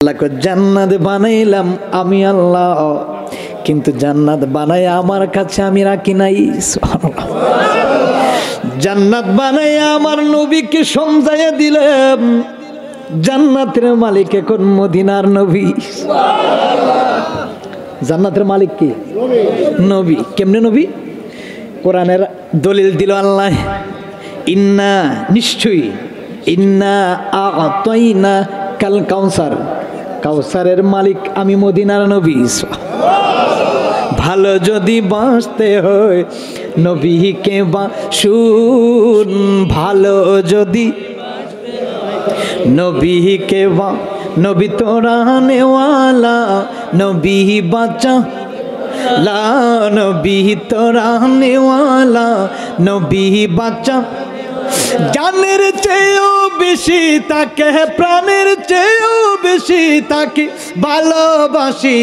আল্লাহকে জান্নাত বানাইলাম আমি আল্লাহ, কিন্তু জান্নাত বানাই আমার কাছে আমি রাখি নাই। সুবহানাল্লাহ। জান্নাত বানাই আমার নবীকে সমঝাইয়া দিলাম, জান্নাতের মালিক এখন মদিনার নবী। জান্নাতের মালিক কি? নবী। কেমনে নবী? কোরআনের দলিল দিল আল্লাহ, ইন্না নিশ্চয়ই, ইন্না আ'তাইনা কাল কাউসার, কাউসারের মালিক আমি মদিনার নবী। ভালো যদি বাঁচতে হয় নবীকে শুন, ভালো যদি নবীকে নবী তোরা নেওয়ালা, নবী বাঁচা লা, নবী তোরা নেওয়ালা, নবী বাঁচা। জানের চেয়েও বেশি তাকে, প্রাণের চেয়েও বেশি তাকে ভালোবাসি।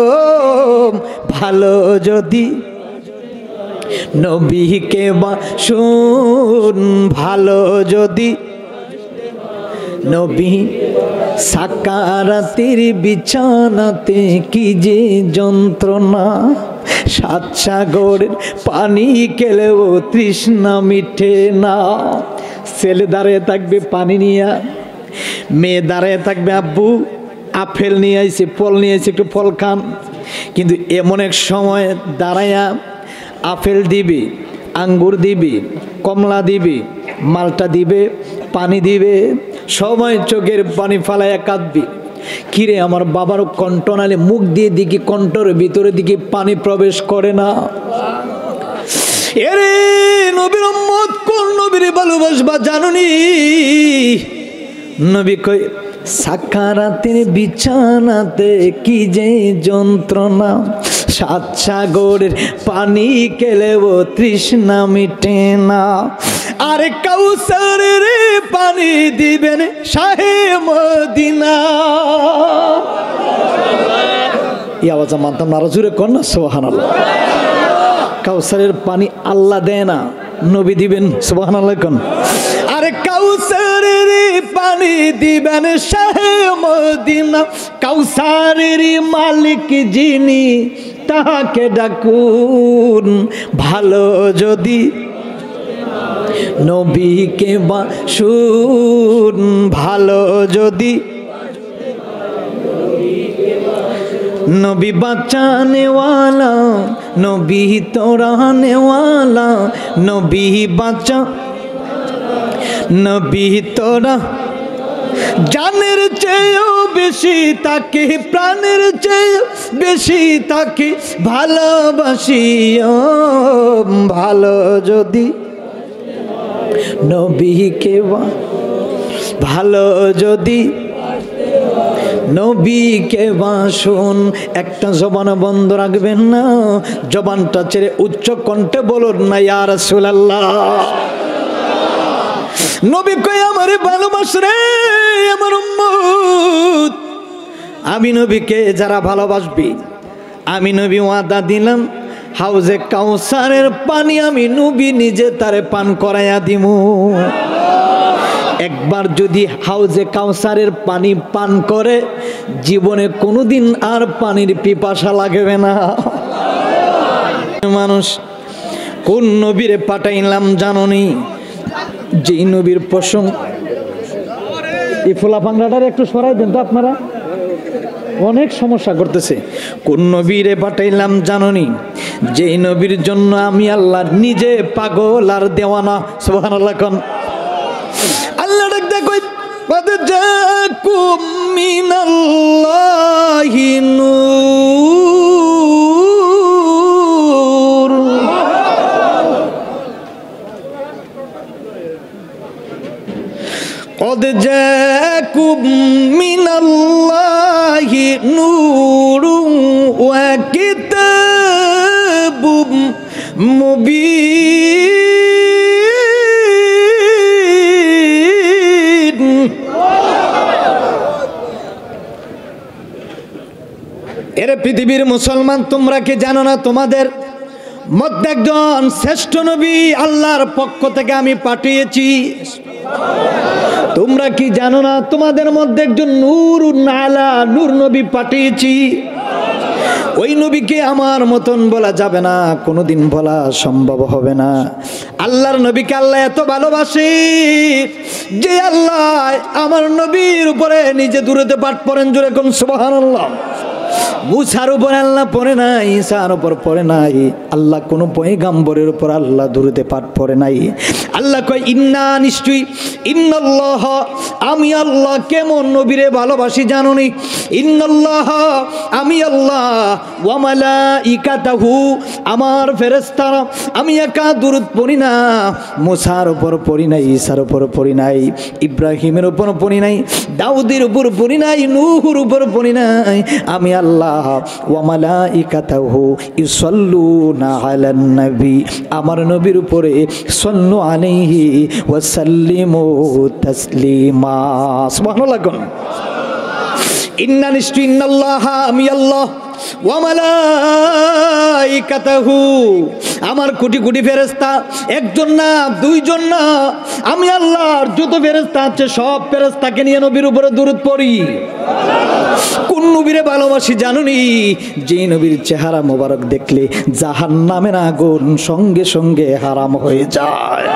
ও ভালো যদি নবীকে শুন, ভালো যদি নবী। সাকারাতের বিছানাতে কি যে যন্ত্রণা, সাত সাগরের পানি খেলেও তৃষ্ণা মিটে না। ছেলে দাঁড়িয়ে থাকবে পানি নিয়ে, মেয়ে দাঁড়িয়ে থাকবে আব্বু আপেল নিয়ে আইছে, ফল নিয়ে আইছে, একটু ফল খান। কিন্তু এমন এক সময় দাঁড়াইয়া আপেল দিবে, আঙ্গুর দিবে, কমলা দিবে, মালটা দিবে, পানি দিবে, সময় চোখের পানি ফালাইয়া কাঁদবি। কিরে আমার বাবার কণ্ঠ নালে মুখ দিয়ে দিকে কণ্ঠর ভিতরে দিকে পানি প্রবেশ করে না। এরে নবীর উম্মত কোন নবীর ভালোবাসবা জানুনি? নবী কই সাকারাতের বিছানাতে কি যে যন্ত্রণা, সাত সাগরের পানি খেলেও তৃষ্ণা মিটে না। আরে কাউসারের পানি দিবেন শাহে মদিনা। এই আওয়াজ মানতাম না, জুড়ে কর না সুবহানাল্লাহ। কাউসারের পানি আল্লাহ দেয় না, নবী দিবেন। সুবহানাল্লাহ কোন। আরে কাউসারের পানি দিবেন শাহে মদিনা, কাউসারের মালিক যিনি তাহাকে ডাকুন। ভালো যদি নবীকে শুন, ভালো যদি নবী বাঁচানেওয়ালা, নবী তোরানেওয়ালা, নবী বাঁচা, নবী তোরা। জানের চেয়েও বেশি তাকে, প্রাণের চেয়েও বেশি তাকে ভালোবাসি। ভালো যদি নবীকে ভালো যদি নবীকে বাসুন। একটা জবান বন্ধ রাখবেন না, জবানটা ছেড়ে উচ্চ কণ্ঠে বলুন না ইয়া রাসূলুল্লাহ। নবী কই আমারে ভালোবাস রে আমার উম্মত। আমি নবীকে যারা ভালোবাসবি, আমি নবী ওয়াদা দিলাম হাউজে কাউসারের পানি আমি নবী নিজে তারে পান করাইয়া দিমু। একবার যদি হাউজে কাউসারের পানি পান করে জীবনে কোনোদিন আর পানির পিপাসা লাগবে না। মানুষ কোন নবীরে পাঠাইলাম জাননি? যেই নবীর প্রশংসা। এই ফোলা পাংড়াটার একটু সরাই দেন তো আপনারা, অনেক সমস্যা করতেছে। কোন নবীরে পাঠাইলাম জাননি? যেই নবীর জন্য আমি আল্লাহ নিজে পাগল আর দেওয়ানা। সুবহানাল্লাহ কোন। আল্লাহ ডাক দেখো কদ জাকুম মিনাল্লাহি নূর, কদ জাকুম মিনাল্লাহি নূর ওয়া কিতাবুম মুবিন। এরে পৃথিবীর মুসলমান, তোমরা কি জানো না তোমাদের মধ্যে একজন শ্রেষ্ঠ নবী আল্লাহর পক্ষ থেকে আমি পাঠিয়েছি। তোমরা কি জানো না তোমাদের মধ্যে একজন নূরুন আলা নূর নবী পাঠিয়েছি? ওই নবীকে আমার মতন বলা যাবে না, কোনোদিন বলা সম্ভব হবে না। আল্লাহর নবীকে আল্লাহ এত ভালোবাসে যে আল্লাহ আমার নবীর উপরে নিজে দূরেতে পাঠ পড়েন, জোরে কোন সুবহানাল্লাহ। মুসার উপর আল্লাহ পড়ে নাই, ঈসার উপর পড়ে নাই, আল্লাহ কোন পয়গম্বরের উপর আল্লাহ দূরেতে পাঠ পড়ে নাই। আল্লাহ কয় ইন্না, নিশ্চয়ই, ইন্নাল্লাহ, আমি আল্লাহ কেমন নবীরে ভালোবাসি জানোনি? ইন্নাল্লাহ, আমি আল্লাহ, ওয়া মালাইকাতাহু, আমার ফেরেশতারা, আমি একা দরুদ পড়ি না। মুসার উপর পড়ি নাই, ঈসার উপর পড়ি নাই, ইব্রাহিমের উপর পড়ি নাই, দাউদের উপর পড়ি নাই, নূহের উপর পড়ি নাই। আমি আল্লাহ ওয়া মালাইকাতাহু ইউসাল্লুনা আলান নবী, আমার নবীর উপরে সাল্লু আলাইহি ওয়া সাল্লিমু তাসলিমা। সুবহানাল্লাহ। ইন্না, নিশ্চয়, ইন্নাল্লাহ, আমি আল্লাহ, ওয়া মালাইকাতাহু, আমার কোটি কোটি ফেরেশতা, একজন না, দুইজন না, আমি আল্লাহর যত ফেরেশতা আছে সব ফেরেশতাকে নিয়ে নবীর উপরে দরুদ পড়ি। কোন নবীরে ভালোবাসি জানুনি? যে নবীর চেহারা মোবারক দেখলে জাহান্নামের আগুন সঙ্গে সঙ্গে হারাম হয়ে যায়।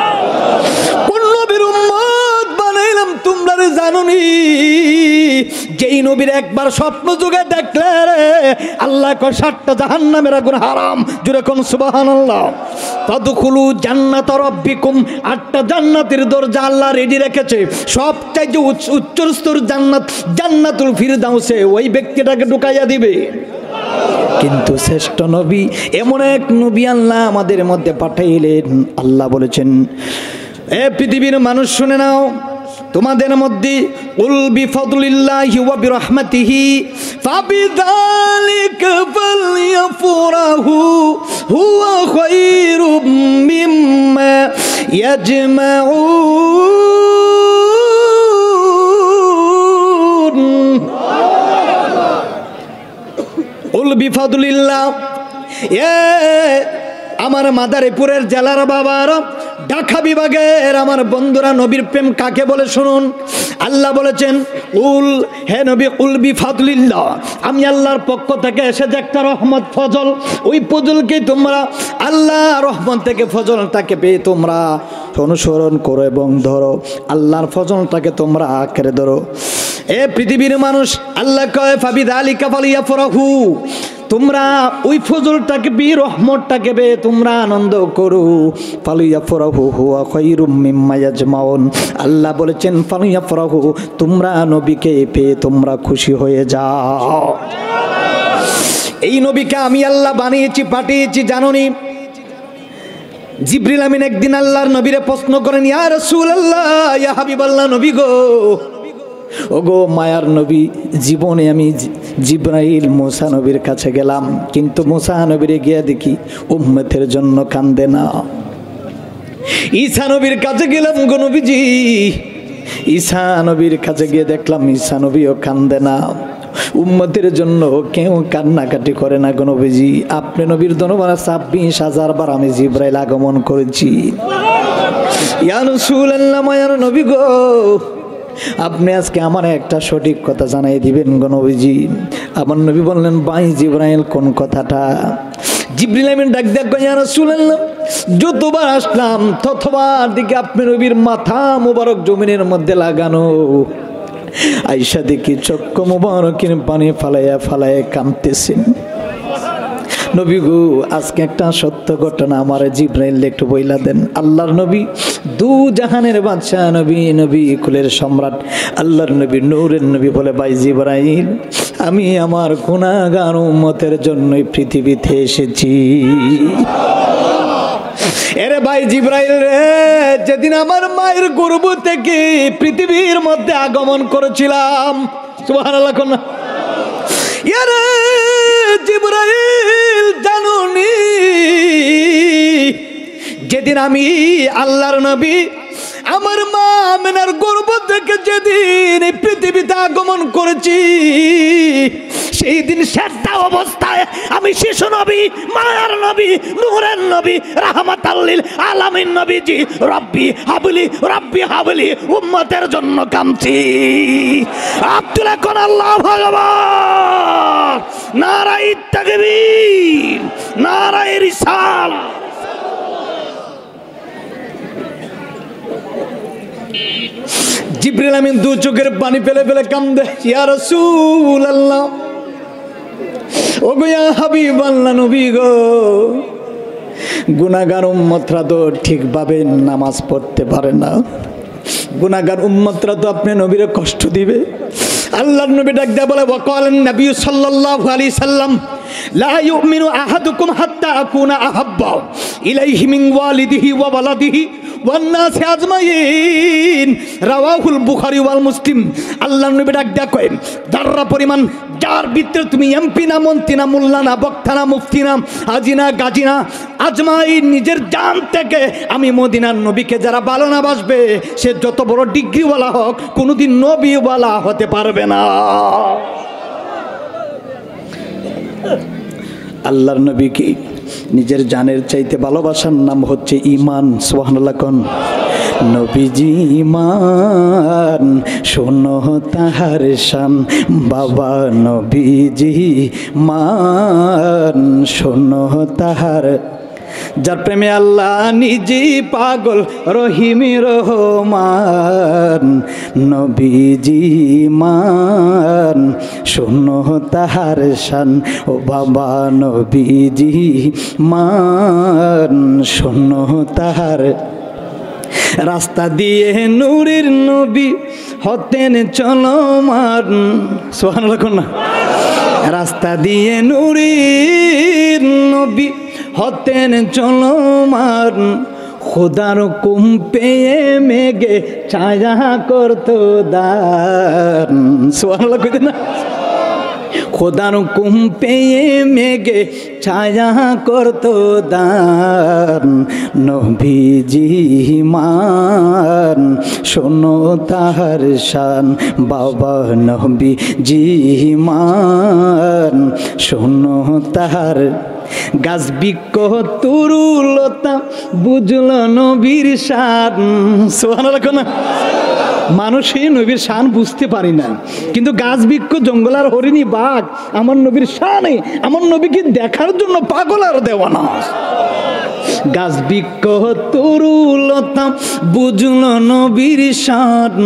কোন নবীর উম্মত বানাইলাম তোমরা জানুনি? যেই নবীর একবার স্বপ্ন যুগে দেখলে আল্লাহ কয় 7টা জাহান্নামের আগুন হারাম, জোরে কোন সুবহানাল্লাহ। তাদখুলু জান্নাত রাব্বিকুম, 8টা জান্নাতের দরজা আল্লাহ রেডি রেখেছে। সবচাইতে উচ্চ স্তর জান্নাত, জান্নাতুল ফিরদাউসে ওই ব্যক্তিটাকে ঢুকাইয়া দিবে। কিন্তু শ্রেষ্ঠ নবী, এমন এক নবী আল্লাহ আমাদের মধ্যে পাঠাইলেন। আল্লাহ বলেছেন, এ পৃথিবীর মানুষ শুনে নাও, তোমাদের মধ্যে কুল বিফদলিল্লাহি ওয়া বিরহমাতিহি ফাবিযালিকা ফালইফরাহু হুয়া খায়রুম মিম্মা ইয়াজমাউন। কুল বিফদলিল্লাহ, এ আমার মাদারীপুরের জেলার বাবার, ঢাকা বিভাগের আমার বন্ধুরা, নবীর প্রেম কাকে বলে শুনুন। আল্লাহ বলেছেন, উল, হে নবী, উল বিফাদলিল্লাহ, আমি আল্লাহর পক্ষ থেকে এসেছে একটা রহমত, ফজল। ওই ফজলকে তোমরা, আল্লাহ রহমত থেকে ফজলটাকে পেয়ে তোমরা অনুসরণ করো এবং ধরো, আল্লাহর ফজলটাকে তোমরা আঁকড়ে ধরো। এ পৃথিবীর মানুষ, আল্লাহ কয় ফাবিযালিকা ফালইফরাহু, তোমরা ওই ফজলটাকে বি, রহমতটাকে বে তোমরা আনন্দ করো। ফালইফরাহু হুয়া খায়রুম মিম্মা ইয়াজমাউন, আল্লাহ বলেছেন ফালইফরাহু, তোমরা নবীকে পেয়ে তোমরা খুশি হয়ে যাও। এই নবীকে আমি আল্লাহ বানিয়েছি, পাঠিয়েছি জানোনি? জিবরিল আমিন একদিন আল্লাহর নবীরে প্রশ্ন করেন, ইয়া রাসূলুল্লাহ, ইয়া হাবিবাল্লাহ, নবী গো, ওগো মায়ার নবী, জীবনে আমি জিবরাইল মুসা নবীর কাছে গেলাম, কিন্তু মুসা নবীরে গিয়ে দেখি উম্মতের জন্য কান্দে না। ঈসা নবীর কাছে গেলাম গো নবীজি, ঈসা নবীর কাছে গিয়ে দেখলাম ঈসা নবীও কান্দে না, উম্মতের জন্য কেউ কান্নাকাটি করে না গো নবীজি। আপনি নবীর দরবারে 26,000 বার আমি জিবরাইল আগমন করেছি। ইয়া রাসূলুল্লাহ, মায়ার নবী গো, আপনি আজকে আমার একটা সঠিক কথা জানাই দিবেন গো নবীজি। আমার নবী বললেন, ভাই জিবরাইল, কোন কথাটা? জিবরিল আমিন ডাক দেখ, ইয়া রাসূলুল্লাহ, যতবার আসলাম ততবার দিকে আপনি নবীর মাথা মুবারক জমিনের মধ্যে লাগানো, আয়েশা দেখি চক্ষু মুবারকের পানি ফালাইয়া ফালাইয়া কাঁদতেছেন। নবী গো, আজকে একটা সত্য ঘটনা আমার জিবরাইল একটু বইলা দেন। আল্লাহর নবী, দু জাহানের বাদশাহ নবী, নবী কুলের সম্রাট, আল্লাহর নবী, নূরের নবী বলে, ভাই জিবরাইল, আমি আমার গুনাহগার উম্মতের জন্যই পৃথিবীতে এসেছি। এরে ভাই জিবরাইল রে, যেদিন আমার মায়ের গর্ভ থেকে পৃথিবীর মধ্যে আগমন করেছিলাম, সুবহানাল্লাহ, কোন এরে জিবরাইল, জানুনি যেদিন আমি আল্লাহর নবী আমার মা আমিনার গর্ভ থেকে যেদিন এই পৃথিবীতে আগমন করেছি, সেই দিন সেজদা অবস্থায় আমি শিশু নবী, মায়ার নবী, নূরের নবী, রাহমাতাল লিল আলামিন নবীজি রব্বি হাবলি উম্মতের জন্য কামছি। আব্দুল্লাহ কোন আল্লাহু আকবার, নারায়ে তাকবীর, নারায়ে রিসালাত। জিবরিল আমিন দু চোখের পানি ফেলে ফেলে কান্দে, ইয়া রাসূলুল্লাহ, ও গো ইয়া হাবিবাল্লাহ, নবী গো, গুনাহগার উম্মতরা তো ঠিকভাবে নামাজ পড়তে পারে না, গুনাহগার উম্মতরা তো আপনি নবীরে কষ্ট দিবে। আল্লাহর নবী ডাক দেয়া বলে, ওয়াকালান নবী সাল্লাল্লাহু আলাইহি সাল্লাম, লা ইউমিনু আহাদুকুম হাত্তা আকুনা আহাব্বা ইলাইহি মিন ওয়ালিদিহি ওয়া ওয়ালাদিহি ওয়ান নাসি আজমাইন, রাওয়াহুল বুখারী ওয়াল মুসলিম। আল্লাহর নবী ডাক দেয়া কয়, যারা পরিমাণ যার ভিতরে তুমি এমপি না, মন্ত্রী না, মোল্লা না, বক্তা না, মুফতি না, হাজি না, গাজী না, আজমাইন নিজের জান থেকে আমি মদিনার নবীকে যারা ভালো না বাসবে, সে যত বড় ডিগ্রিওয়ালা হোক কোনোদিন নবীওয়ালা হতে পারবে না। আল্লাহর নবীকে নিজের জানের চাইতে ভালোবাসার নাম হচ্ছে ঈমান। সুবহানাল্লাহ কোন। নবীজি ঈমান শোনো তাহার শান, বাবা নবীজি মান শোনো তাহার, যার প্রেমে আল্লাহ নিজে পাগল রহিম রহমান, নবীজি মান শোনো তাহার শান, ও বাবা নবীজি মান শোনো তাহার। রাস্তা দিয়ে নূরের নবী হতেন চলমান, সুবহানাল্লাহ না। রাস্তা দিয়ে নূরের নবী হতেন চলমান, খোদার হুকুম পেয়ে মেঘে ছায়া করতো দান। সুবহানাল্লাহ কইতে না। খোদার হুকুম পেয়ে মেঘে ছায়া করতো দান, নবীজি মান শোনো তাহার শান, বাবা নবীজি মান শোনো তাহার। গাছ বৃক্ষ তরুলতা বুঝল নবীর শান। সুবহানাল্লাহ না। মানুষই নবীর শান বুঝতে পারি না, কিন্তু গাছ বৃক্ষ জঙ্গল আর হরিণী বাঘ আমার নবীর শানে, আমার নবীকে দেখার জন্য পাগল আর দেওয়ানা। গাছ বৃক্ষ তরুলতা বুঝল নবীর শান,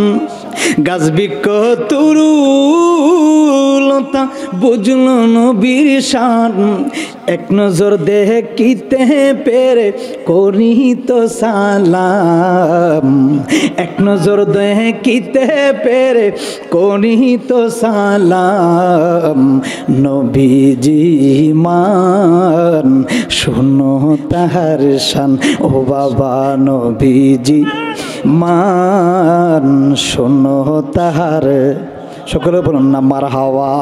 গাছ বৃক্ষ তরুলতা বুঝল নবীর শান, এক নজর দেখিতে পেরে করিত সালাম, এক নজর দেখিতে পেরে করিত সালাম, নবীজি মান শোনো তাহার শান, ও বাবা নবীজি মান শোনো তাহার। সকলে বলুন না মারহাবা।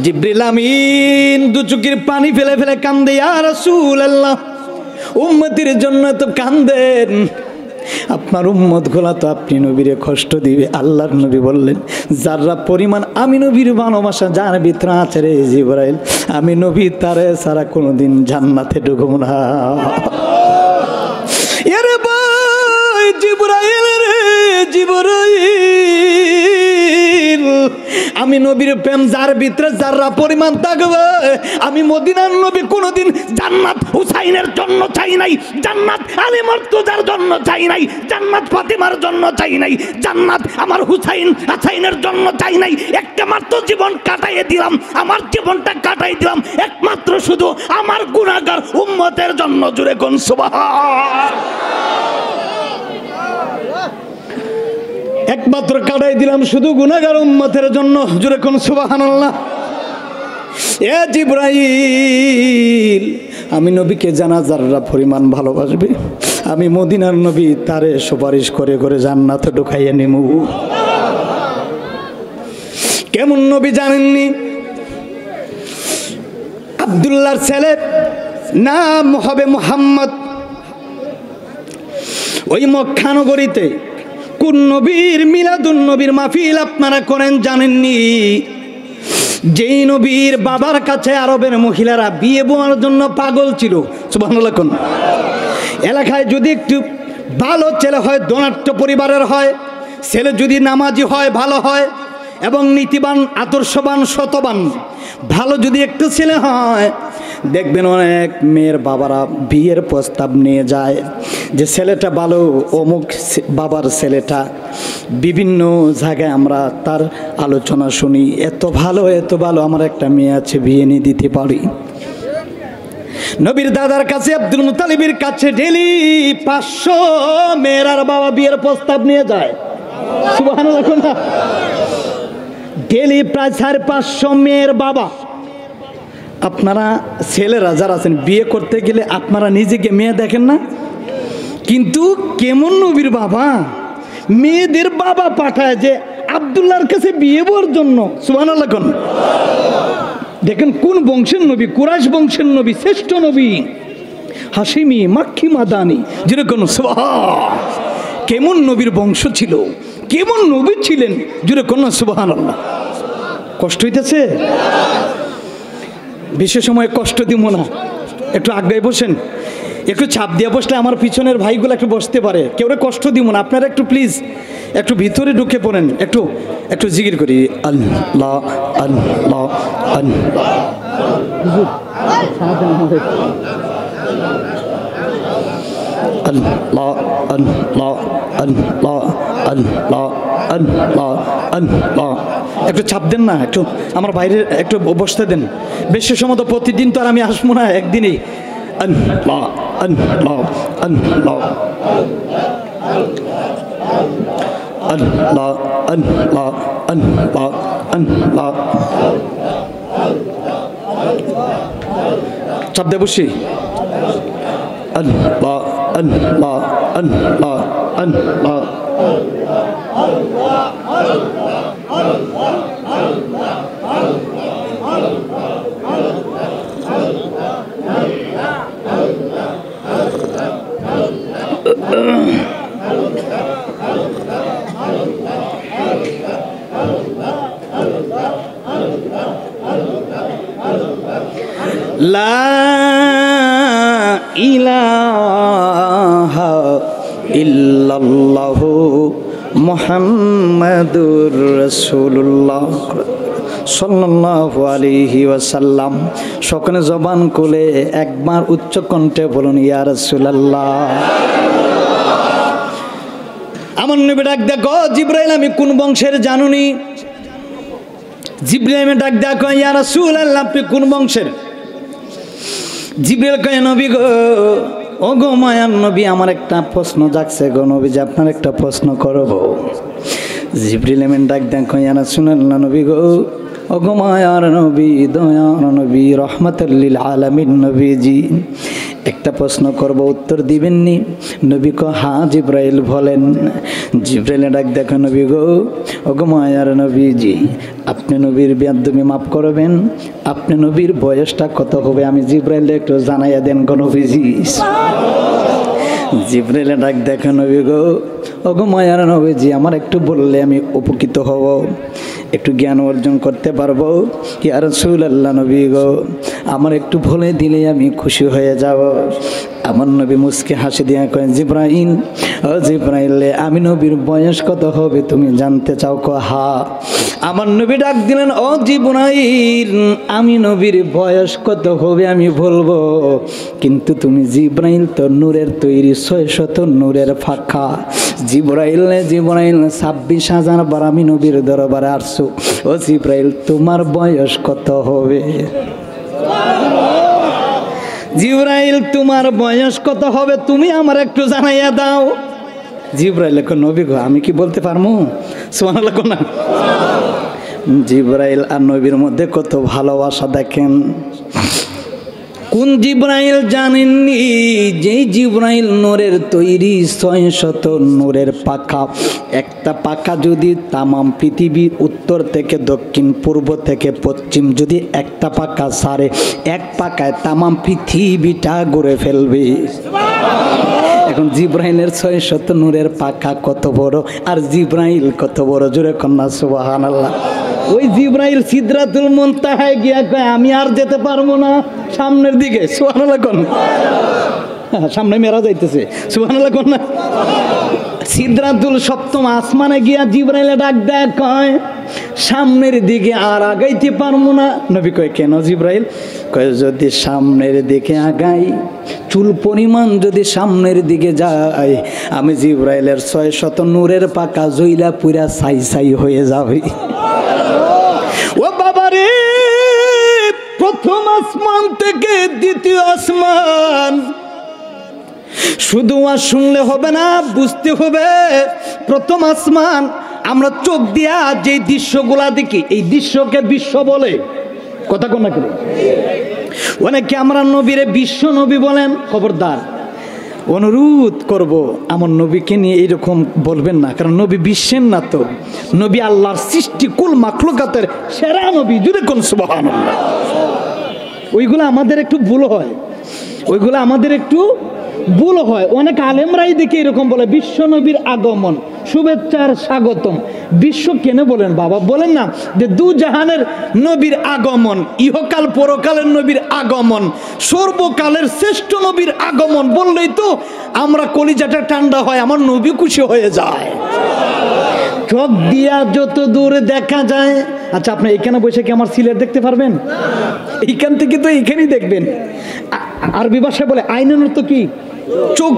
জিবরিল আমিন দু চোখের পানি ফেলে ফেলে কান্দে, ইয়া রাসূলুল্লাহ, উম্মতের জন্য তো কান্দেন, আপনার উম্মত গুলা তো আপনি নবীরে কষ্ট দিবে। আল্লাহর নবী বললেন, যারা পরিমাণ আমি নবীর ভালোবাসা যার ভিতরে আছে রে জিবরাইল, আমি নবী তারে সারা কোনোদিন জান্নাতে ঢুকবো না। এরে ভাই জিবরাইল রে জিবরাইল, আমি নবীর প্রেম যার ভিতরে যারা পরিমাণ থাকবে, আমি মদিনার নবী কোনোদিন জান্নাত হুসাইনের জন্য চাই নাই, জান্নাত আলী মুর্তজার জন্য চাই নাই, জান্নাত ফাতিমার জন্য চাই নাই, জান্নাত আমার হুসাইন হাসাইনের জন্য চাই নাই। একটা মাত্র জীবন কাটাইয়ে দিলাম, আমার জীবনটা কাটাই দিলাম একমাত্র শুধু আমার গুনাহগার উম্মতের জন্য। জুড়ে কোন সুবহান। একমাত্র কাটাই দিলাম শুধু গুনাহগার উম্মতের জন্য। জুড়ে কোন সুবহানাল্লাহ। এ জিবরাইল, আমি নবীকে জানাজাররা পরিমাণ ভালোবাসবে, আমি মদিনার নবী তারে সুপারিশ করে করে জান্নাতে ঢুকাইয়া নিমু। কেমন নবী জানেননি? আব্দুল্লাহর ছেলে, নাম হবে মুহাম্মদ। ওই মক্কা নগরীতে কোন নবীর মিলাদুন নবীর মাহফিল আপনারা করেন জানেননি? যেই নবীর বাবার কাছে আরবের মহিলারা বিয়ে বোয়ার জন্য পাগল ছিল, সুবহানাল্লাহ কোন এলাকায় যদি একটু ভালো ছেলে হয়, ধনাঢ্য পরিবারের হয়, ছেলে যদি নামাজি হয়, ভালো হয় এবং নীতিবান, আদর্শবান, সতবান, ভালো যদি একটু ছেলে হয়, দেখবেন অনেক মেয়ের বাবারা বিয়ের প্রস্তাব নিয়ে যায় যে ছেলেটা ভালো, অমুক বাবার ছেলেটা। বিভিন্ন জায়গায় আমরা তার আলোচনা শুনি, এত ভালো এত ভালো, আমার একটা মেয়ে আছে, বিয়ে নিয়ে দিতে পারি। নবীর দাদার কাছে, আব্দুল মুতালিবের কাছে ডেলি 500 মেয়ের আর বাবা বিয়ের প্রস্তাব নিয়ে যায়, সুবহানাল্লাহ না? ডেলি প্রায় 550 মেয়ের বাবা। আপনারা ছেলেরা যারা আছেন বিয়ে করতে গেলে আপনারা নিজেকে মেয়ে দেখেন না? কিন্তু কেমন নবীর বাবা মেয়েদের বাবা পাঠায় যে আব্দুল্লাহর কাছে বিয়ে বর জন্য, সুবহানাল্লাহ কোন দেখেন কোন বংশের নবী, কুরাইশ বংশের নবী, শ্রেষ্ঠ নবী, হাশিমি, মাক্কি, মাদানি, যেরকম কেমন নবীর বংশ ছিল, কেমন নবী ছিলেন, জুড়ে কোন সুবহানাল্লাহ। কষ্ট হইতেছে? বিশেষ সময় কষ্ট দিব না, একটু আগে বসেন, একটু চাপ দিয়ে বসলে আমার পিছনের ভাইগুলো একটু বসতে পারে, কেউ কষ্ট দিব না। আপনারা একটু প্লিজ একটু ভিতরে ঢুকে পড়েন, একটু একটু জিকির করি, আল্লাহ আল্লাহ আল্লাহ। আল্লাহ আল্লাহ আল্লাহ আল্লাহ আল্লাহ আল্লাহ। একটু চাপ দেন না, একটু আমার বাইরে একটু বসতে দেন। বেশি সময় তো প্রতিদিন তো আর আমি আসবো না, একদিনেই। আল্লাহ আল্লাহ আল্লাহ আল্লাহ আল্লাহ আল্লাহ আল্লাহ। চাপ দে বসি। আল্লাহ আল্লাহ আল্লাহ আল্লাহ। লা ইলাহা ইল্লাল্লাহু মুহাম্মাদুর রাসূলুল্লাহ সাল্লাল্লাহু আলাইহি ওয়াসাল্লাম। সকলে জবান খুলে একবার উচ্চ কণ্ঠে বলুন, ইয়া রাসূলুল্লাহ। আমার নবী ডাক দেখো, জিবরাইল আমি কোন বংশের জানুনি? জিবরাইল ডাক দেখো, ইয়া রাসূলুল্লাহ আপনি কোন বংশের? জিবরাইল কয়, নবী গো, ও গো মায়ার নবী, আমার একটা প্রশ্ন জাগছে গো নবী, যে আপনার একটা প্রশ্ন করব। জিবরাইল ডাক দেখো, ইয়া রাসূলুল্লাহ নবী গো, ও গো মায়ার নবী, দয়ার নবী, রহমাতুল লিল আলামিন নবীজি, একটা প্রশ্ন করব, উত্তর দিবেননি? নবী কো, হ্যাঁ জিবরাইল বলেন। জিবরাইল ডাক দেখো, নবী গো, ও গো মায়ার নবীজি, আপনি নবীর বেয়াদবি মাফ করবেন, আপনি নবীর বয়সটা কত হবে আমি জিবরাইল একটু জানাইয়া দেন গো নবীজি। জিবরাইল ডাক দেখো, নবী গো, ও গো মায়ার নবীজি, আমার একটু বললে আমি উপকৃত হব, একটু জ্ঞান অর্জন করতে পারবো। ইয়া রাসূলুল্লাহ নবী গো, আমার একটু বলে দিলে আমি খুশি হয়ে যাব। আমার নবী মুস্কি হাসি দিয়ে কয়, জিবরাইল, ও জিবরাইল, আমি নবীর বয়স কত হবে তুমি জানতে চাও? কো হ্যাঁ। আমার নবী ডাক দিলেন, ও জিবরাইল, আমি নবীর বয়স কত হবে আমি বলবো, কিন্তু জিবরাইল তো নূরের তৈরি, 600 নূরের ফাঁকা। জিবরাইল 26,000 বার আমি নবীর দরবারে আসছো, ও জিবরাইল তোমার বয়স কত হবে? জিবরাইল তোমার বয়স কত হবে তুমি আমার একটু জানাইয়া দাও। জিবরাইল কো, নবী গো, আমি কি বলতে পারবো? সুবহানাল্লাহ না? জিবরাইল আর নবীর মধ্যে কত ভালোবাসা দেখেন। কোন জিবরাইল জানেননি? যেই জিবরাইল নূরের তৈরি, 600 নূরের পাখা। একটা পাখা যদি তামাম পৃথিবীর উত্তর থেকে দক্ষিণ, পূর্ব থেকে পশ্চিম যদি একটা পাখা ছাড়ে, এক পাখায় তামাম পৃথিবীটা ঘুরে ফেলবে। এখন জিব্রাইলের 600 নূরের পাখা কত বড়, আর জিব্রাইল কত বড়, জোরে কন্যা সুবহানাল্লাহ। ওই জিব্রাইল সিদরাতুল মুনতাহায় গিয়া কয় আমি আর যেতে পারবো না সামনের দিকে, সুবহানাল্লাহ কোন সামনে মেরা যাইতেছে, সুবহানাল্লাহ কোন না। সিদরাতুল সপ্তম আসমানে গিয়া জিব্রাইলে ডাক দেয়, কয় সামনের দিকে আর আগাইতে পারবো না। নবী কয় কেন জিব্রাইল? কয় যদি সামনের দিকে আগাই, চুল পরিমাণ যদি সামনের দিকে যায়, আমি জিব্রাইলের 600 নূরের পাকা জইলা পুরা ছাই ছাই হয়ে যাবে। ও বাবারে, প্রথম আসমান থেকে দ্বিতীয় আসমান শুধু আর শুনলে হবে না, বুঝতে হবে। প্রথম আসমান আমরা চোখ দিয়া যে দৃশ্যগুলা দেখি, এই দৃশ্যকে বিশ্ব বলে, কথা কোন না করে অনেকে আমরা নবীরে বিশ্ব নবী বলেন। খবরদার, অনুরোধ করব আমার নবীকে নিয়ে এইরকম বলবেন না, কারণ নবী বিশ্বের না তো, নবী আল্লাহর সৃষ্টি কুল মাখলুকাতের সেরা নবী, যদি কোন সুবহানাল্লাহ। ওইগুলো আমাদের একটু ভুল হয়, ওইগুলো আমাদের একটু ভুল হয়। অনেক আলেমরাই দেখে এরকম বলে বিশ্ব নবীর আগমন, শুভেচ্ছার স্বাগতম। বিশ্ব কেন বলেন বাবা? বলেন না যে দু জাহানের নবীর আগমন, ইহকাল পরকালের নবীর আগমন, সর্বকালের শ্রেষ্ঠ নবীর আগমন বললেই তো আমরা কলিজাটা ঠান্ডা হয়, আমার নবী খুশি হয়ে যায়। চোখ দিয়া যত দূরে দেখা যায়। আচ্ছা, আপনি এখানে বসে কি আমার সিলেট দেখতে পারবেন? এইখান থেকে তো এইখানেই দেখবেন। আরবি ভাষায় বলে আইনের অর্থ কি? চোখ,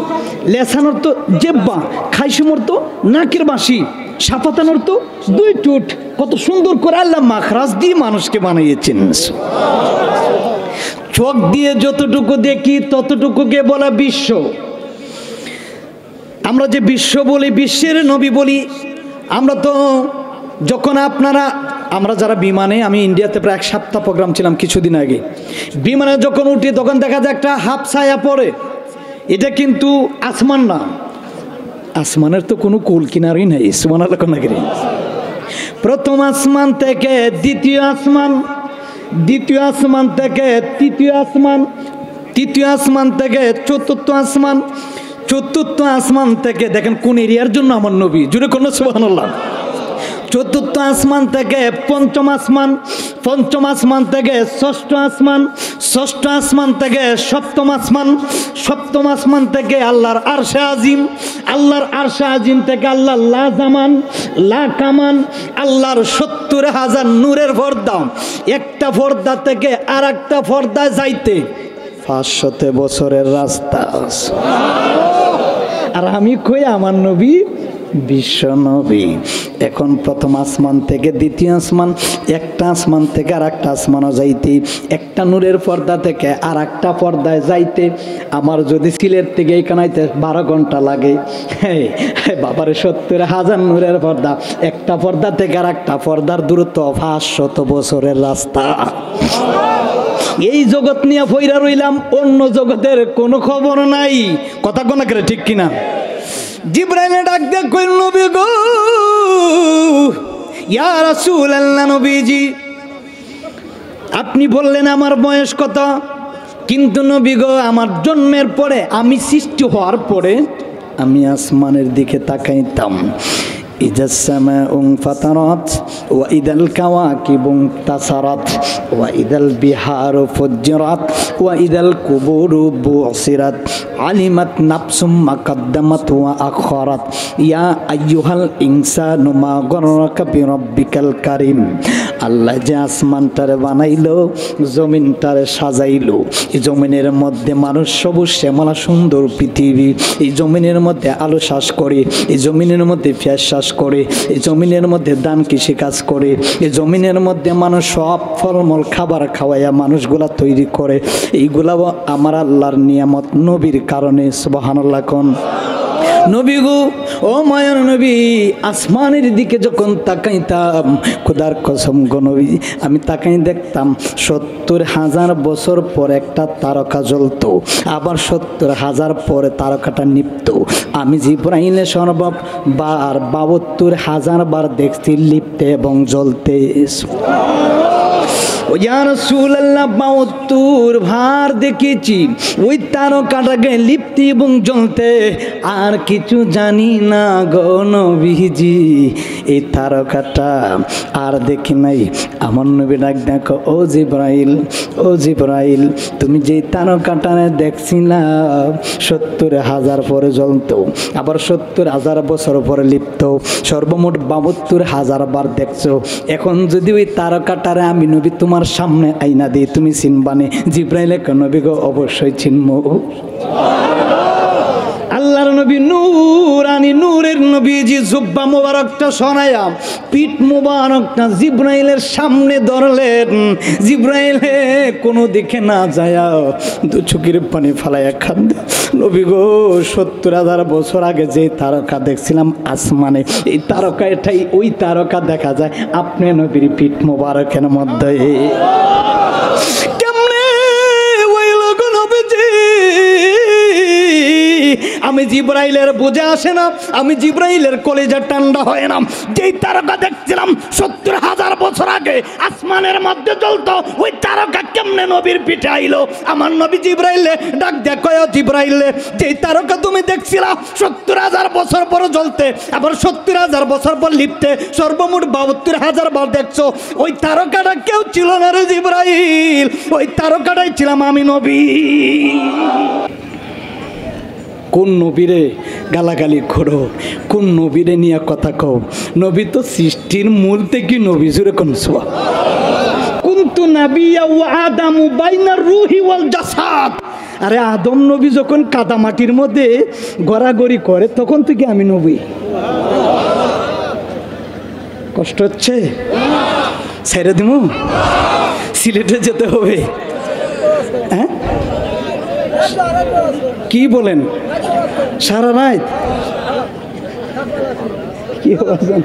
লেসানোর তো জেব্বা, খাইসুমর তো নাকের বাঁশি, সাপাতানোর তো দুই টুট। কত সুন্দর করে আল্লাহ মাখরাজ দিয়ে মানুষকে বানিয়েছেন। চোখ দিয়ে যতটুকু দেখি ততটুকুকে বলা বিশ্ব। আমরা যে বিশ্ব বলি, বিশ্বের নবী বলি, আমরা তো যখন আমরা যারা বিমানে, আমি ইন্ডিয়াতে প্রায় 1 সপ্তাহ প্রোগ্রাম ছিলাম কিছুদিন আগে, বিমানে যখন উঠি তখন দেখা যায় একটা হাফ ছায়া পড়ে। এটা কিন্তু আসমান না, আসমানের তো কোনো কুল কিনারই নেই, সুবহানাল্লাহ কোন নাকি। প্রথম আসমান থেকে দ্বিতীয় আসমান, দ্বিতীয় আসমান থেকে তৃতীয় আসমান, তৃতীয় আসমান থেকে চতুর্থ আসমান, চতুর্থ আসমান থেকে দেখেন কোন এরিয়ার জন্য আমার নবী, জুড়ে কোন সুবহানাল্লাহ। চতুর্থ আসমান থেকে পঞ্চম আসমান, পঞ্চম আসমান থেকে ষষ্ঠ আসমান, ষষ্ঠ আসমান থেকে সপ্তম আসমান, সপ্তম আসমান থেকে আল্লাহর আরশে আজিম, আল্লাহর আরশে আজিম থেকে আল্লাহর লা জামান লা কামান, আল্লাহর 70,000 নূরের পর্দা। একটা পর্দা থেকে আর একটা পর্দায় যাইতে 500 বছরের রাস্তা। আর আমি কই আমার নবী বিশ্ব নবী। এখন প্রথম আসমান থেকে দ্বিতীয় আসমান, একটা আসমান থেকে আর একটা আসমানও যাইতে, একটা নূরের পর্দা থেকে আর একটা পর্দায় যাইতে আমার যদি সিলেট থেকে এখানাইতে 12 ঘন্টা লাগে, বাবারে 70,000 নূরের পর্দা, একটা পর্দা থেকে আর একটা পর্দার দূরত্ব 500 বছরের রাস্তা। এই জগৎ নিয়ে ফইরা রইলাম, অন্য জগতের কোনো খবর নাই, কথা কোন করে ঠিক কিনা। জিব্রাইলে ডাক দেয়া কইল, নবী গো, ইয়া রাসূলুল্লাহ, নবীজি আপনি বললেন আমার বয়স কত, কিন্তু নবী গো আমার জন্মের পরে, আমি সৃষ্টি হওয়ার পরে আমি আসমানের দিকে তাকাইতাম। ইদাস সামাউ ফাতারাত ওয়া ইদাল কাওয়াকিবু তাসারাত ওয়া ইদাল বিহারু ফুজ্জিরাত ওয়া ইদাল কুবুরু বুসিরাত আলিমাত নাফসুম মা কদ্দামাত ওয়া আখারাত ইয়া আইয়ুহাল ইনসানু মা গররাকা বিরাব্বিকাল কারীম। আল্লাহ যে আসমানটারে বানাইলো, জমিনটারে সাজাইলো, এই জমিনের মধ্যে মানুষ সবুজ শ্যামলা সুন্দর পৃথিবী, এই জমিনের মধ্যে আলো শ্বাস করে, এই জমিনের মধ্যে পেঁয়াজ শ্বাস করে, এই জমিনের মধ্যে ধান কৃষি কাজ করে, এই জমিনের মধ্যে মানুষ সব ফলমূল খাবার খাওয়াইয়া মানুষগুলা তৈরি করে। এইগুলা আমার আল্লাহর নিয়ামত, নবীর কারণে। সুবহানাল্লাহ কোন। নবী গো, ও মায়ার নবী, আসমানের দিকে যখন তাকাইতাম, খোদার কসম গো নবী, আমি তাকাই দেখতাম 70,000 বছর পর একটা তারকা জ্বলতো, আবার 70,000 পরে তারকাটা নিপত। আমি জিব্রাইলে সর্ববার 72,000 বার দেখছি লিপতে এবং জ্বলতে। ও ইয়া রাসূলুল্লাহ ৭২ ভার দেখেছি ওই তারকাটাকে লিপ্তি এবং জ্বলতে, আর কিছু জানি না গো নবীজি। এই তারকাটা আর দেখি নাই। আমার নবী ডাক দেখো, ও জিবরাইল, ও জিবরাইল, তুমি যে তারকাটা দেখছিলাম ৭০,০০০ পরে জ্বলত, আবার ৭০,০০০ বছর পরে লিপ্ত, সর্বমোট ৭২,০০০ বার দেখছো। এখন যদি ওই তারকাটারে আমি নবী তোমার সামনে আইনা দিই, তুমি চিনবানে? জিবরাইল নবী গো অবশ্যই চিনব। আল্লাহর নবী নূরানি নূরের নবীজি জুব্বা মোবারকটা সরায়া পিঠ মোবারকটা জিবরাইলের সামনে ধরলেন। জিবরাইলে কোনো দিকে না যায়া দু চোখের পানি ফালাইয়া কাঁদে, নবী গো ৭০,০০০ বছর আগে যে তারকা দেখছিলাম আসমানে, এই তারকা এটাই ওই তারকা দেখা যায় আপনি নবীর পিঠ মোবারকের মধ্যে। আমি জিবরাইলের বুঝে আসে না, আমি জিবরাইলের কলেজা ঠান্ডা হয় না। যেই তারকা দেখছিলাম ৭০,০০০ বছর আগে আসমানের মধ্যে জ্বলতো, ওই তারকা কেমনে নবীর পিঠে আইলো? আমার নবী জিবরাইলে ডাক দেখো, জিবরাইলে যেই তারকা তুমি দেখছিলা ৭০,০০০ বছর পর জ্বলতে, আবার ৭০,০০০ বছর পর লিপতে, সর্বমোট ৭২,০০০ বার দেখছো, ওই তারকাটা কেউ ছিল না রে জিবরাইল, ওই তারকাটাই ছিলাম আমি নবী। কোন নবীরে গালাগালি করো, কোন নবীরে নিয়ে কথা কও? নবী তো সৃষ্টির মূল থেকে নবী, জুড়ে কোন সোয়া কুনতু নাবিয়্যা ওয়া আদামু বাইনার রূহি ওয়াল জাসাদ। আরে আদম নবী যখন কাদা মাটির মধ্যে গড়াগড়ি করে তখন থেকে আমি নবী। কষ্ট হচ্ছে? ছেড়ে দিমু? সিলেটে যেতে হবে? হ্যাঁ কি বলেন? সারা রাত কি বলেন?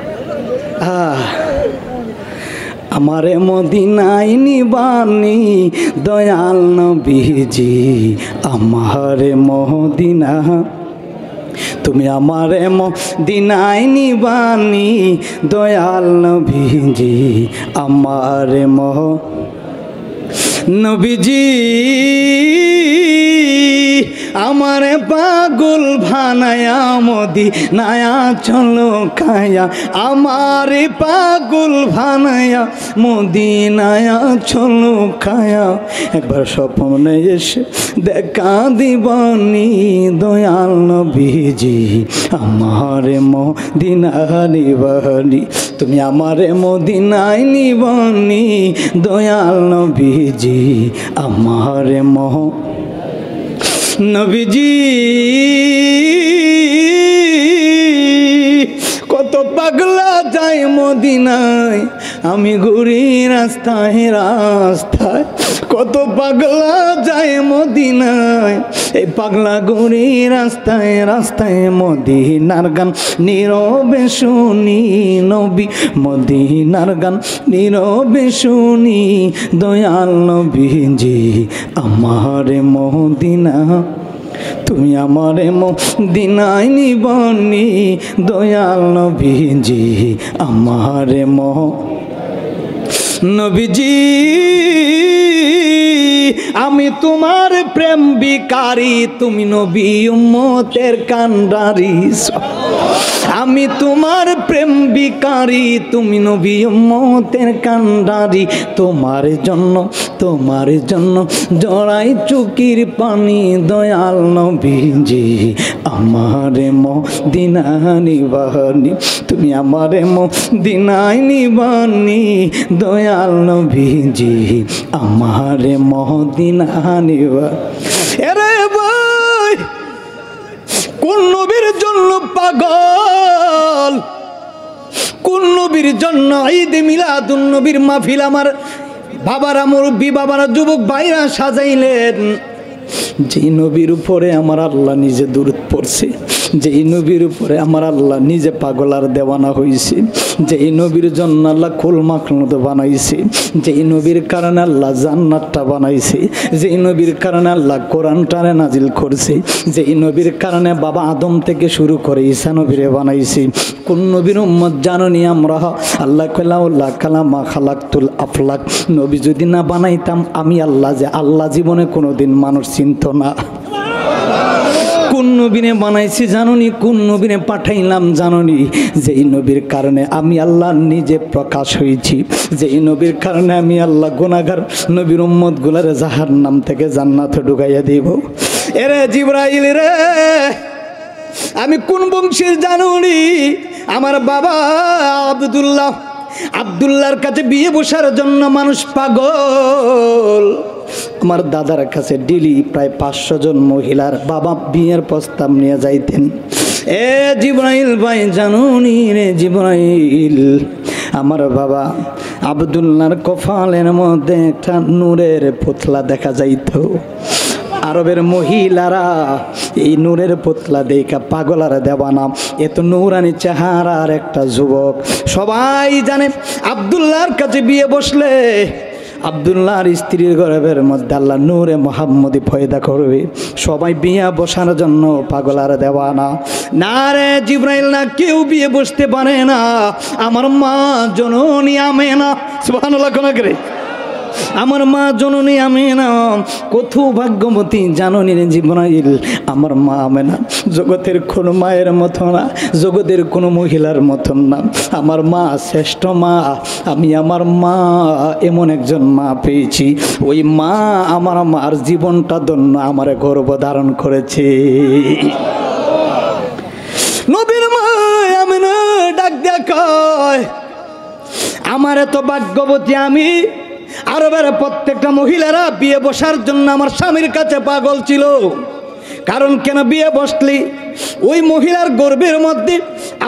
আমারে মদিনায় নিবানি দয়াল নবীজি, আমারে মদিনা, তুমি আমারে মদিনায় নিবানি দয়াল নবীজি, আমারে নবীজি, আমারে পাগল ভানায়া মদিনায়া চলো কায়া, আমারে পাগল ভানায়া মদিনায়া চলো কায়া, একবার স্বপ্নে এসে দেখা দিবানি দয়াল নবীজি, আমারে মদিনা নিবানি, তুমি আমারে মদিনায় নিবানি দয়াল নবীজি, আমারে নবীজি। কত পাগলা যায় মদিনায়, আমি ঘুরি রাস্তায় রাস্তায়, কত পাগলা যায় মদিনায়, এই পাগলা ঘুরি রাস্তায় রাস্তায়, মদিনার গান নীরবে শুনি নবী, মদিনার গান নীরবে শুনি দয়াল নবীজি, আমারে মদিনা, তুমি আমারে মদিনায় নিবানি দয়াল নবীজি, আমারে নবীজি। আমি তোমার প্রেম বিকারি, তুমি নবী উম্মতের কান্ডারি, আমি তোমার প্রেম বিকারি, তুমি নবী উম্মতের কান্ডারি, তোমার জন্য জড়াই চুকির পানি দয়াল নবীজি, আমারে মদিনা নিবানি, তুমি আমারে মদিনায় নিবানি দয়াল নবীজি, আমারে মদিনা নিবানি। এরে ভাই, কোন নবীর জন্য পাগল, কোন নবীর জন্য ঈদ মিলাদুন নবীর মাহফিল আমার বাবারা, মুরব্বী বাবারা, যুবক ভাইরা সাজাইলেন, যে নবীর উপরে আমার আল্লাহ নিজে দরুদ পড়ছে, যেই নবীর উপরে আমার আল্লাহ নিজে পাগল আর দেওয়ানা হয়েছে, যেই নবীর জন্য আল্লাহ কুল মাখলুক বানাইছে, যেই নবীর কারণে আল্লাহ জান্নাতটা বানাইছে, যেই নবীর কারণে আল্লাহ কোরআনটারে নাজিল করছে, যেই নবীর কারণে বাবা আদম থেকে শুরু করে ঈসা নবীরে বানাইছে। কোন নবীর উম্মত জানোনি আমরা? আল্লাহ কাল্লাউল্লাহ কালামা খালাকতুল আফলাক, নবী যদি না বানাইতাম আমি আল্লাহ যে আল্লাহ জীবনে কোনোদিন মানুষ চিনত না। কোন নবীনে বানাইছি জানোনি? কোন নবীনে পাঠাইলাম জানোনি? যেই নবীর কারণে আমি আল্লাহ নিজে প্রকাশ হয়েছি, যেই নবীর কারণে আমি আল্লাহ গুনাহগার নবীর উম্মত গুলারে জাহান্নাম থেকে জান্নাতে ঢুকাইয়া দিব। এরে জিবরাইল রে, আমি কোন বংশের জানোনি? আমার বাবা আব্দুল্লাহর কাছে বিয়ে বসার জন্য মানুষ পাগল। আমার দাদার কাছে ডেলি প্রায় 500 জন মহিলার বাবা বিয়ের প্রস্তাব নিয়ে যাইতেন। এ জিবরাইল ভাই জানুনি রে জিবরাইল, আমার বাবা আব্দুল্লাহর কপালের মধ্যে একটা নূরের পুতলা দেখা যাইত। আরবের মহিলারা এই নূরের পুতলা দেখা পাগলার দেওয়ানা। এত নূরানি চেহারার একটা যুবক। সবাই জানে আব্দুল্লাহর কাছে বিয়ে বসলে আব্দুল্লাহর স্ত্রীর গর্ভের মধ্যে আল্লাহ নূরে মুহাম্মদি পয়দা করবে। সবাই বিয়ে বসার জন্য পাগলার দেওয়ানা। না রে জিবরাইল, না কেউ বিয়ে বসতে পারে না। আমার মা জননী আমেনা, সুবহানাল্লাহ কোন করে, আমার মা জননী আমেনা কত ভাগ্যবতী জাননী রে জিবরাইল। আমার মা আমেনা জগতের কোনো মায়ের মতো না, জগতের কোনো মহিলার মতন না। আমার মা শ্রেষ্ঠ মা। আমি আমার মা এমন একজন মা পেয়েছি, ওই মা আমার মার জীবনটা ধন্য আমার গর্ভ ধারণ করেছে। নবীর মা আমেনা ডাক দিয়া কয়, আমার এত ভাগ্যবতী আমি। আরবের প্রত্যেকটা মহিলারা বিয়ে বসার জন্য আমার স্বামীর কাছে পাগল ছিল। কারণ কেন? বিয়ে বসলি ওই মহিলার গর্ভের মধ্যে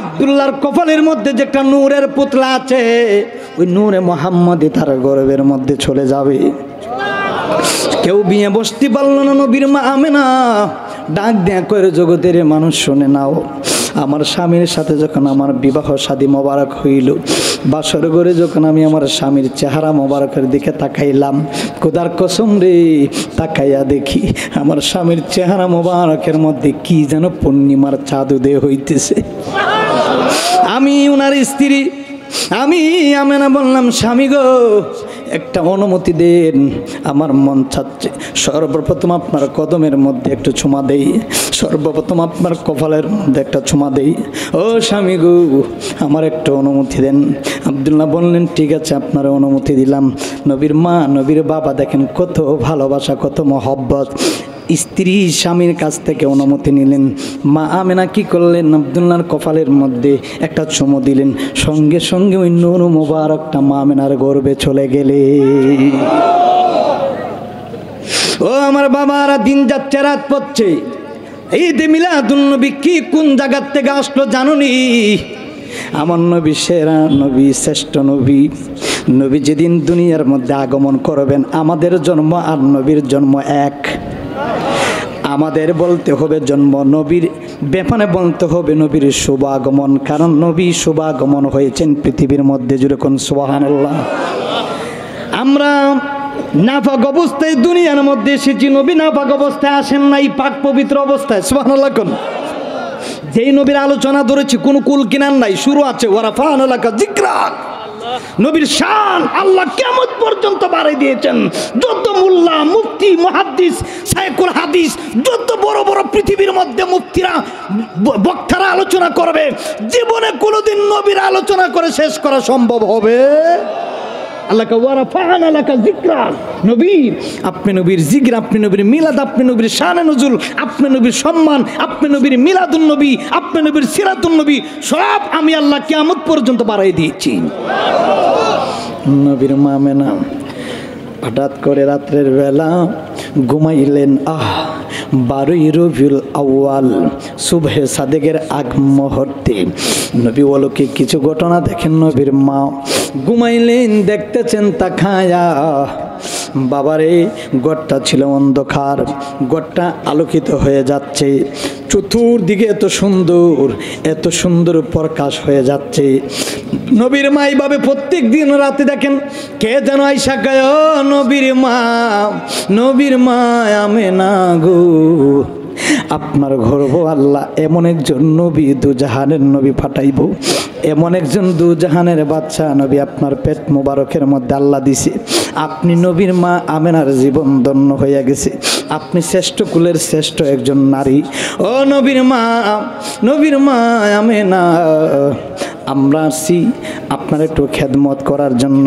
আব্দুল্লাহর কপালের মধ্যে যে একটা নূরের পুতলা আছে, ওই নূরে মুহাম্মদি তার গর্ভের মধ্যে চলে যাবে। কেউ বিয়ে বসতে পারল না। নবীর মা আমেনা ডাক দেয়া করে, জগতের মানুষ শুনে নাও, আমার স্বামীর সাথে যখন আমার বিবাহ শাদী মোবারক হইল, বাসর ঘরে যখন আমি আমার স্বামীর চেহারা মোবারকের দিকে তাকাইলাম, খোদার কসম রে তাকাইয়া দেখি আমার স্বামীর চেহারা মোবারকের মধ্যে কি যেন পূর্ণিমার চাঁদ উদয় হইতেছে। আমি ওনার স্ত্রী, আমি আমেনা বললাম, স্বামী গো একটা অনুমতি দেন, আমার মন চাচ্ছে সর্বপ্রথম আপনার কদমের মধ্যে একটু চুমা দেই, সর্বপ্রথম আপনার কপালের মধ্যে একটা চুমা দেই। ও স্বামী গো আমার একটা অনুমতি দেন। আব্দুল্লাহ বললেন, ঠিক আছে আপনার অনুমতি দিলাম। নবীর মা নবীর বাবা দেখেন কত ভালোবাসা, কত মহব্বত। স্ত্রী স্বামীর কাছ থেকে অনুমতি নিলেন। মা আমেনা কি করলেন? আব্দুল্লাহর কপালের মধ্যে একটা চুমু দিলেন। সঙ্গে সঙ্গে ওই নূর মুবারকটা মা আমেনার গর্ভে চলে গেলে। ও আমার বাবারা, দিন যাচ্ছে রাত পড়ছে, ঈদ মিলাদুন নবী কি কোন জায়গার থেকে আসলো জানুনি? আমার নবী সেরা নবী, শ্রেষ্ঠ নবী। নবী যেদিন দুনিয়ার মধ্যে আগমন করবেন, আমাদের জন্ম আর নবীর জন্ম এক। আমাদের বলতে হবে জন্ম, নবীর ব্যাপারে বলতে হবে নবীর শুভাগমন। কারণ নবী শুভাগমন হয়েছেন পৃথিবীর মধ্যে, যেরকম সুবহানাল্লাহ। আমরা নাপাক অবস্থায় দুনিয়ার মধ্যে এসেছি, নবী নাপাক অবস্থায় আসেন নাই, পাক পবিত্র অবস্থায়। সুবহানাল্লাহ কোন যেই নবীর আলোচনা ধরেছি কোনো কুল কিনার নাই, শুরু আছে ওয়ারাফা'না লাকা যিকরাক। নবীর শান আল্লাহ কিয়ামত পর্যন্ত বাড়াই দিয়েছেন। যত মোল্লা, মুফতি, মুহাদ্দিস, শাইখুল হাদিস, যত বড় বড় পৃথিবীর মধ্যে মুফতিরা, বক্তারা আলোচনা করবে, জীবনে কোনোদিন নবীর আলোচনা করে শেষ করা সম্ভব হবে? আল্লাহকে ওয়ারাফা'না লাকা যিকরাক। নবী, আপনি নবীর জিকির, আপনি নবীর মিলাদ, আপনি নবীর শানে নুজুল, আপনি নবীর সম্মান, আপনি নবীর মিলাদুন নবী, আপনি নবীর সিরাতুন নবী, সব আমি আল্লাহ কিয়ামত পর্যন্ত বাড়াই দিয়েছি। নবীর মা আমেনা হঠাৎ করে রাত্রের বেলা ঘুমাইলেন। 12ই রবিউল আউয়াল সুবহে সাদেকের আগ মুহূর্তে নবী অলৌকিক কিছু ঘটনা দেখেন। নবীর মা ঘুমাইলেন, দেখতেছেন তাকায়া বাবারে, ঘরটা ছিল অন্ধকার, ঘরটা আলোকিত হয়ে যাচ্ছে, চতুর্দিকে এত সুন্দর প্রকাশ হয়ে যাচ্ছে। নবীর মা এইভাবে প্রত্যেক দিন রাতে দেখেন কে যেন আইসা গায়, নবীর মা আমেনা গো, আপনার গর্ব আল্লাহ এমন একজন নবী, দুজাহানের নবী পাঠাইব, এমন একজন দুজাহানের বাচ্চা নবী আপনার পেট মোবারকের মধ্যে আল্লাহ দিছে। আপনি নবীর মা আমেনার জীবন ধন্য হইয়া গেছে, আপনি শ্রেষ্ঠ কুলের শ্রেষ্ঠ একজন নারী। ও নবীর মা আমেনা, আমরা আসছি আপনার একটু খেদমত করার জন্য।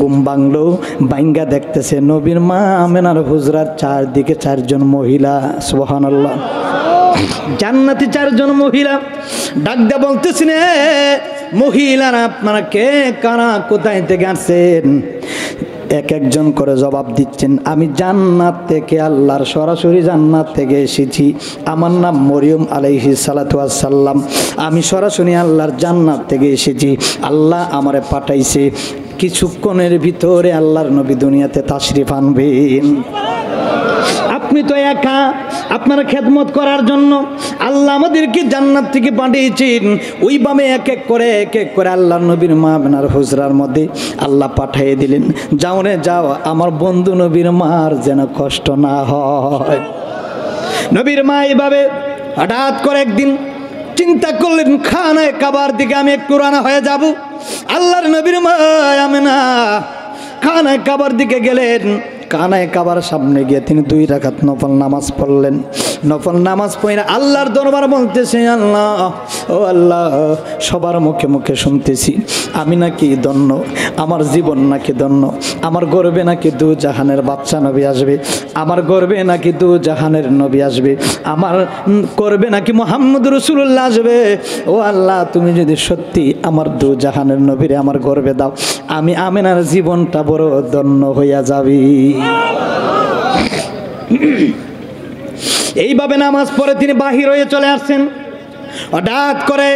ঘুম ভাঙলো, বাইঙ্গা দেখতেছে নবীর মা আমেনার হুজরার চারদিকে চারজন মহিলা, সুবহানাল্লাহ, জান্নাতি চারজন মহিলা। ডাক দিয়ে বলতেছেন, মহিলারা আপনারা কে, কারা, কোথায় থেকে আসছেন? এক একজন করে জবাব দিচ্ছেন, আমি জান্নাত থেকে, আল্লাহর সরাসরি জান্নাত থেকে এসেছি, আমার নাম মরিয়ম আলাইহিস সালাতু ওয়াস সালাম, আমি সরাসরি আল্লাহর জান্নাত থেকে এসেছি, আল্লাহ আমারে পাঠাইছে, কিছুক্ষণের ভিতরে আল্লাহর নবী দুনিয়াতে তাশরিফ আনবেন। আপনি তো একা, আপনার খেদমত করার জন্য আল্লাহ আমাদেরকে জান্নাত থেকে পাঠিয়েছেন। ওইভাবে এক এক করে আল্লাহর নবীর মা আমেনার হুজরার মধ্যে আল্লাহ পাঠিয়ে দিলেন, যাও রে যাও, আমার বন্ধু নবীর মার যেন কষ্ট না হয়। নবীর মা এইভাবে হঠাৎ করে একদিন চিন্তা করলেন, খানায় কাবার দিকে আমি একটু রানা হয়ে যাব। আল্লাহর নবীর মা আমেনা খানায় কাবার দিকে গেলেন। কানায় কাবার সামনে গিয়ে তিনি 2 রাকাত নফল নামাজ পড়লেন। নফল নামাজ পড়ে আল্লাহর দরবার বলতেছে, আল্লাহ, ও আল্লাহ, সবার মুখে মুখে শুনতেছি আমি নাকি ধন্য, আমার জীবন নাকি ধন্য, আমার গর্বে নাকি দুজাহানের বাচ্চা নবী আসবে, আমার গর্বে নাকি দুজাহানের নবী আসবে, আমার গর্বে নাকি মুহাম্মদ রাসূলুল্লাহ আসবে। ও আল্লাহ, তুমি যদি সত্যি আমার দুজাহানের নবীরে আমার গর্বে দাও, আমি আমেনার জীবনটা বড় ধন্য হইয়া যাবে। এইভাবে নামাজ পড়ে তিনি বাহির হয়ে চলে আসছেন। হঠাৎ করে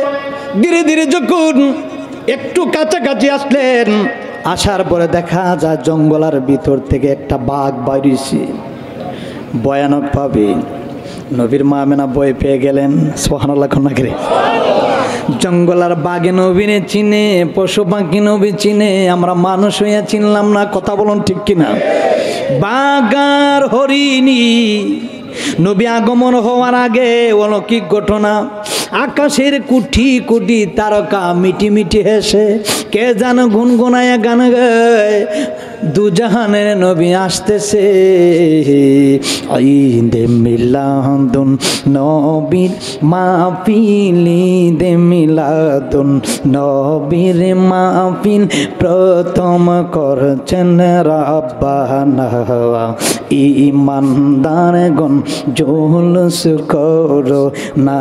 ধীরে ধীরে যখন একটু কাছাকাছি আসলেন, আসার পরে দেখা যায় জঙ্গলের ভিতর থেকে একটা বাঘ বাইরেছে ভয়ানক ভাবে। নবীর মা আমেনা ভয় পেয়ে গেলেন, সুবহানাল্লাহ। জঙ্গলার বাঘে নবীনে চিনে, পশু পাখি নবী চিনে, আমরা মানুষ হইয়া চিনলাম না। কথা বলুন ঠিক কিনা? বাঘ আর হরিণী নবী আগমন হওয়ার আগে অলৌকিক ঘটনা, আকাশের কুটি কুটি তারকা মিটি মিটি হেসে কে যেন গুনগুনায় গান গায়, দুজাহানের নবী আসতেছে। ঈদে মিলাদুন নবীর মাহফিল, ঈদে মিলাদুন নবীর মাহফিল প্রথম করছেন রাব্বানা, ঈমানদারগণ জুলুস করো না,